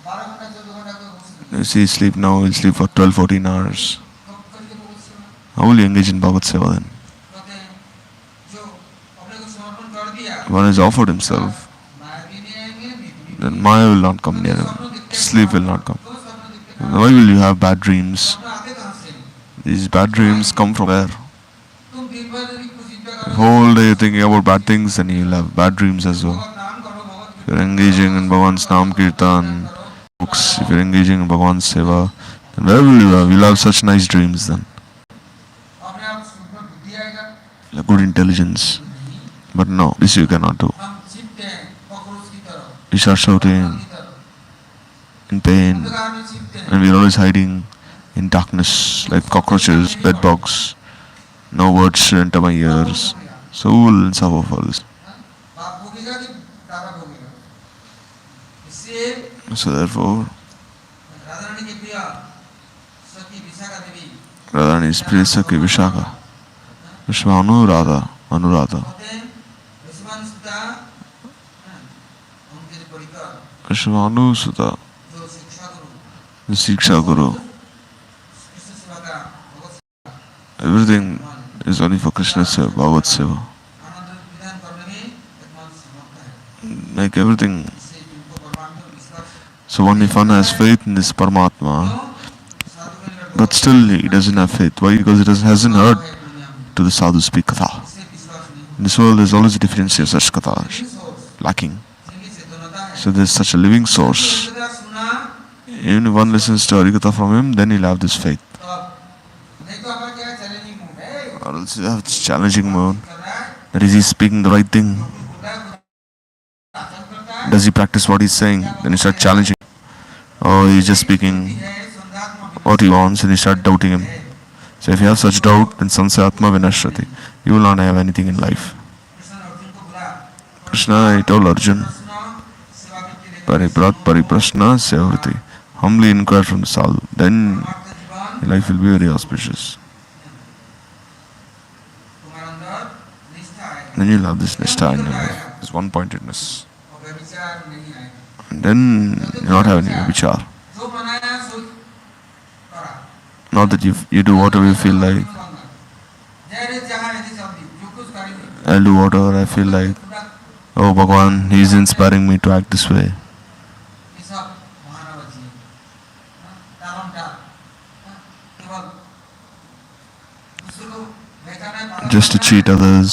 12 घंटा 14 घंटा कोई घुस नहीं, You see, sleep now, he'll sleep for 12-14 hours. कब करिए भगवत सेवा? How will you engage in Bhagavad Seva then? कहते हैं जो अपने को समर्पण कर दिया, One has offered himself, माया भी नहीं आएंगे, नींद भी then Maya will not come near him. Sleep will not come. Why will you have bad dreams? स्वप्न आते कहाँ से? These bad dreams come from where? तुम दिन भर यदि कुछ चिंता The करो, whole day you're thinking about bad things, then you'll have bad dreams as well. भगवत नाम करो, भगवत If you're engaging in Bhagwan's Nam Kirtan, books, if you're engaging in Bhagwan's Seva, then where will you have? You'll have such nice dreams then. अपने आप सूक्ष्म बुद्धि आएगा, You'll have good intelligence. But no, this you cannot do. हम छिपते हैं cockroach की तरह, You start shouting की तरह, in pain, अंधकार में छिपते हैं, and we're always hiding in darkness like cockroaches, bed bugs. No words should enter my ears. So who will suffer for this? बाप भोगेगा कि दादा भोगेगा? इससे So therefore, राधा रानी के प्रिय सखी विशाखा देवी Radharani is Prisaki Vishaka, Vishwanu Radha, Anuradha, कहते हैं, विश्वान सुता उनके जो परिकर Vishwanu Sutta, जो शिक्षा गुरु the Siksha Guru. कृष्ण सेवा का भगवत Everything is only for Krishna's seva, Bhagavad Seva. आनंद विधान करने में एकमात्र समर्थ है, Like everything. इससे जिनको परमात्मा में विश्वास So if one has faith in this Paramatma, साधु के निकट but still he doesn't have faith. Why? Because hasn't heard है दुनिया में, to the sadhu speak katha. इससे विश्वास नहीं In this world there's always a deficiency of such katha source lacking. जिनकी चेतनता है, So there's such a living source. हृदय सुना Even if one listens to Harikatha from him, then he'll have this faith. तब नहीं तो हमारा क्या challenging mood है, Or else you have this challenging mode. कर रहा है, That is he speaking the right thing? कुछ बोलता है, कुछ आचरण करता है, Does he practice what he's saying? Then you start challenging. Or he's just speaking है संधात्मा what he wants and you start doubting him. So if you have such doubt, then Sansatma Vinashrati. You will not have anything in life. Krishna Arjun को बुला, Krishna, he told Arjun, सुना सेवा करके देखो, Pariprat Pariprashna Sevrati. Humbly inquire from the sadhu. Then परमार्थ जीवन your life will be very auspicious. तुम्हारे अंदर निष्ठा आएगा, Then you'll have this nishtha in your life, this one-pointedness. और व्यभिचार नहीं आएगा, And then you'll not have any vichar. जो बनाया सो करा, Not that you do whatever you feel like. जय जहाँ यदि सब जो कुछ करेंगे, I'll do whatever I feel like. पूरा Oh Bhagwan, he is inspiring me to act this way. ये सब महानव जी, तारमटा, केवल दूसरे को बेचाना है, पागल Just to बनाना है, cheat others.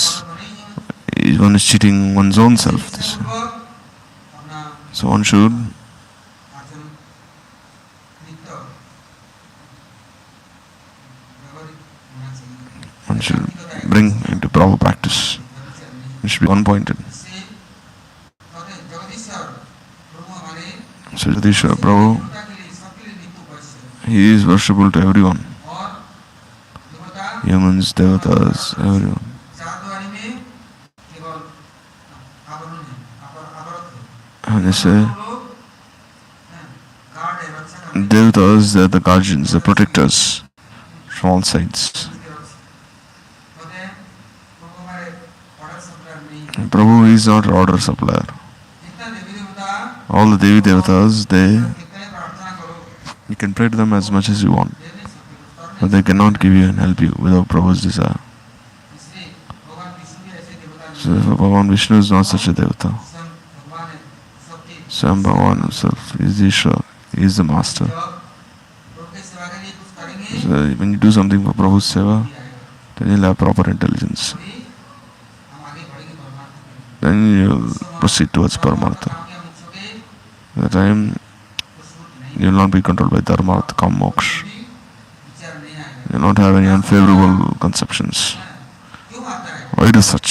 नहीं है, One is cheating one's own self. This. अपना So one should आचरण नित्य व्यवहारिक होना चाहिए, one should bring into proper practice. It should be one-pointed. इससे कहते हैं, जगदीश्वर प्रभु हमारे So Jagdishwara Prabhu, देवता के लिए सबके लिए नित्य उपास्य है, he is worshipable to everyone. और देवता Humans, devatas, everyone. चारद्वारी में केवल आवरण है, आवरत है, And they say, लोग गार्ड है, रक्षा करने devatas, they're the guardians, the protectors from all sides. कहते हैं, प्रभु हमारे ऑर्डर सप्लायर नहीं है, And Prabhu is not an order supplier. जितना देवी देवता All the Devi Devatas, they, कितने प्रार्थना करो, you can pray to them as much as you want. देने but they cannot give you and help you without Prabhu's desire. इसलिए भगवान विष्णु भी ऐसे देवता So नहीं therefore Bhagavan Vishnu is not such a devata. स्वयं भगवान है सबके Swam Bhagavan himself is the Ishwar, he is the master. जब प्रभु की सेवा के लिए कुछ करेंगे So when you do something for Prabhu's seva, भी आएगा then you'll have proper intelligence. तभी हम आगे बढ़ेंगे परमार्थ में Then you'll proceed towards Paramartha. काम के मुक्ष के At the time कुछ छूट नहीं you'll not be controlled by dharma, artha, kam, moksha. भी विचार नहीं आएगा You'll not have any unfavorable conceptions. क्यों आता है Why does such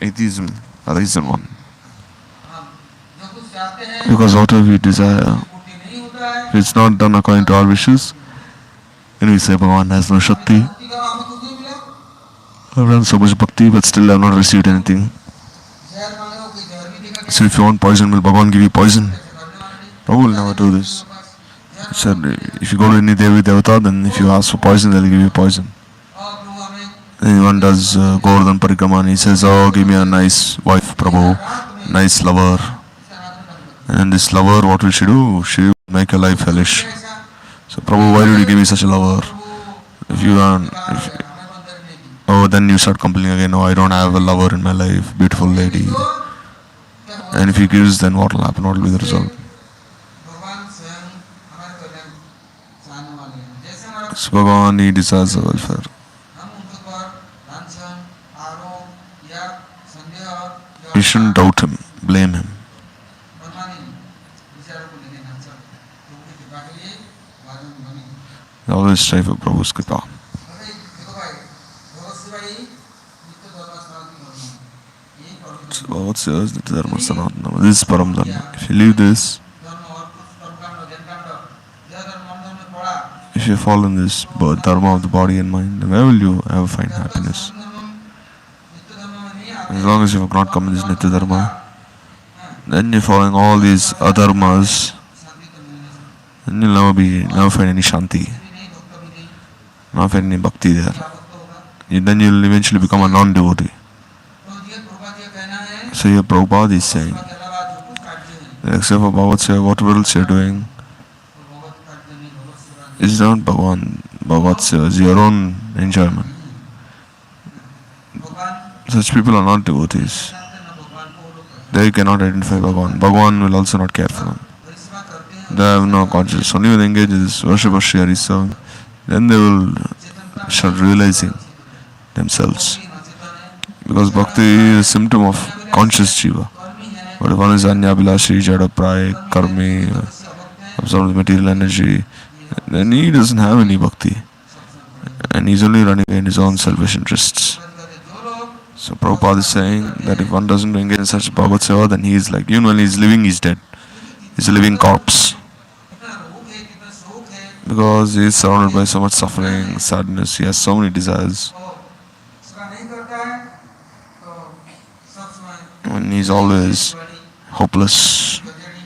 atheism arise in one? हम जो कुछ चाहते हैं Because whatever we desire, पूर्ति नहीं होता है if it's not done according to our wishes, then we say Bhagavan has no Shakti. भक्ति का हमें कुछ नहीं मिला I've done so much bhakti but still I've not received anything. जहर मांगे हो कोई जहर भी देगा So if you want poison, will Bhagavan give you poison? करने वाले नहीं Prabhu will never do this. He said, if you go to any Devi Devata, then if you ask for poison, they'll give you poison. और प्रभु हमें Anyone does Govardhan Parikrama and he says, oh, give me a nice wife, Prabhu, nice lover. And this lover, what will she do? She will make your life hellish. ऐसा So, Prabhu, why did you give me such a lover? Prabhu If you are, हमें if, बंधन नहीं दी oh, then you start complaining again, oh, I don't have a lover in my life, beautiful lady. तो क्या होगा And if he gives, then what will happen? What will be the result? भगवान स्वयं हमारे कल्याण चाहने वाले हैं जैसे हमारा So, Bhagavan, he desires the welfare. हम उनके पर लांछन आरोप या संदेह या You shouldn't doubt him, blame him. मनमानी विचारों को लेके ना चल प्रभु की कृपा के लिए वादन बने Always strive for Prabhu's kripa. अरे देखो भाई भगवत सेवाई नित्य धर्म समाधि धर्म ये पवित्र So, Bhagavad says, Nitya Dharma Sanatana. This is Param Dharma. If you leave this, धर्म और कुछ कर्म कांड जन कांड यह धर्म मन में पड़ा if you fall in this dharma of the body and mind, then where will you ever find happiness? नित्य धर्म में नहीं आते As long as you have not come in this Nitya Dharma, then you're following all these adharmas, शांति तो मिलने से then you'll never find any shanti, भी नहीं भक्त भी नहीं not find any bhakti there. क्या भक्त होगा Then you'll eventually become a non-devotee. तो ये प्रभुपाद ये कहना है So here Prabhupada is saying, के अलावा जो कुछ कार्य है that except for Bhagavad Seva, whatever else you're doing, वो भगवत कार्य नहीं भगवत सेवा नहीं is not Bhagavad Seva, it's your own enjoyment. भगवान Such people are not devotees. जानते हैं ना भगवान को वो लोग They cannot identify Bhagavan. Bhagavan will also not care for them. परिश्रम करते हैं They have no consciousness. Only when they engage in this worship of Sri Hari serving, then they will चेतनता start realizing themselves. की चेतन है Because bhakti is a symptom of conscious jiva. कर्मी है But if one is anyabhilashi, jadapray, karmi, से अभक्त है absorbs the material energy, then he doesn't have any bhakti. And he's only running in his own selfish interests. जो लोग So Prabhupada is saying that if one doesn't engage in such Bhagavad Seva, then he is like, even when he's living, he's dead. He's a living corpse. कितना रोग है कितना शोक है Because he is surrounded by so much suffering, sadness, he has so many desires. तो सेवा नहीं करता है तो सब समय And he's always hopeless, गजेड़ी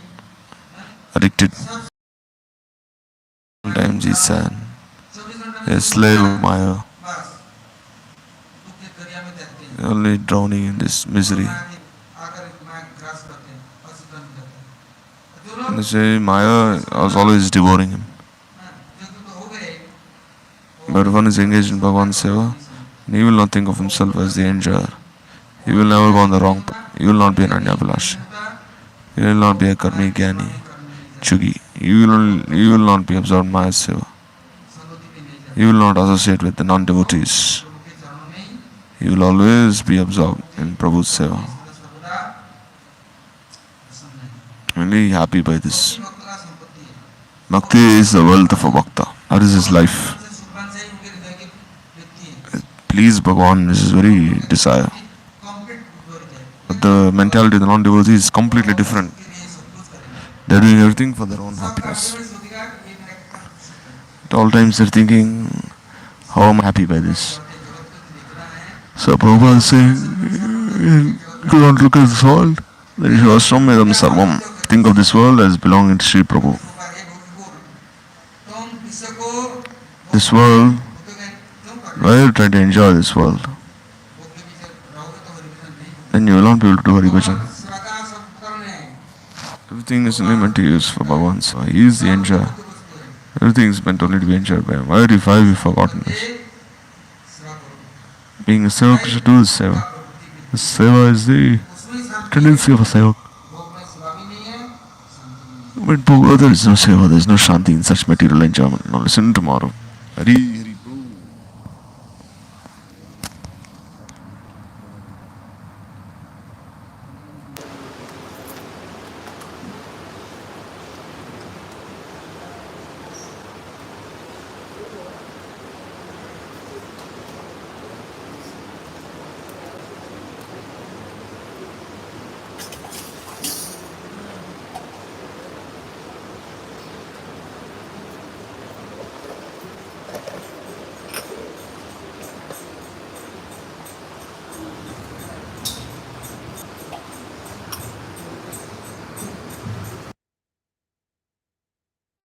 addicted. सब Sometimes he's sad. 24 घंटे He's में a slave of Maya, बस दुख के दरिया में तैरते हैं only drowning in this misery. आकर मैं ग्रास करते हैं अशुद्ध हो जाते हैं जो And लोग they say Maya was always devouring him. जो तो हो गए But if one is engaged in Bhagavan Seva, he will not think of himself as the enjoyer. He will never go on the wrong path. He will not be an Anyabhilashi. He will not be a Karmi Gyani, Chugi. He will not be absorbed in Maya Seva. संगति पे नहीं जाते He will not associate with the non-devotees. प्रभु के चरणों में ही He will always be absorbed in Prabhu's Seva. सर्वदा प्रसन्न है And be happy by this. भक्त का संपत्ति है Bhakti is the wealth of a bhakta. That is his life. उनसे सुखान से ही उनके हृदय की व्यक्ति है Please Bhagavan is his very desire. Complete विपरीत है But the mentality of the non-devotees is completely different. के लिए सब कुछ करेंगे They're doing everything for their own सब happiness. कार्य में सोचेगा कि ये मेरा काम है At all times they're thinking, how am I happy by this? जगत को देखना है So Prabhupada is saying, if you want to look at this world, then you should aswamedam sarvam. Think of this world as belonging to Sri Prabhu. हे भूमिपुर तुम विश्व को This world, भोगोगे क्यों कर why are you trying to enjoy this world? भोग के पीछे रहोगे तो हरिभजन नहीं Then you will not be able to do Hari Bhajan. सेवा का सब उपकरण है Everything is only meant to use for Bhagavan. So he is the enjoyer. Everything is meant only to be enjoyed by him. Why have we forgotten this? मुझे सेवा करो, Being a sevak, you should do the seva. सेवा करो, वृत्ति The seva is the उसमें शांति है, tendency of a sevak. भोग में सेवा भी नहीं है, शांति नहीं है। But Bhagavad, there is no seva, there is no shanti in such material enjoyment. Now listen tomorrow. Hari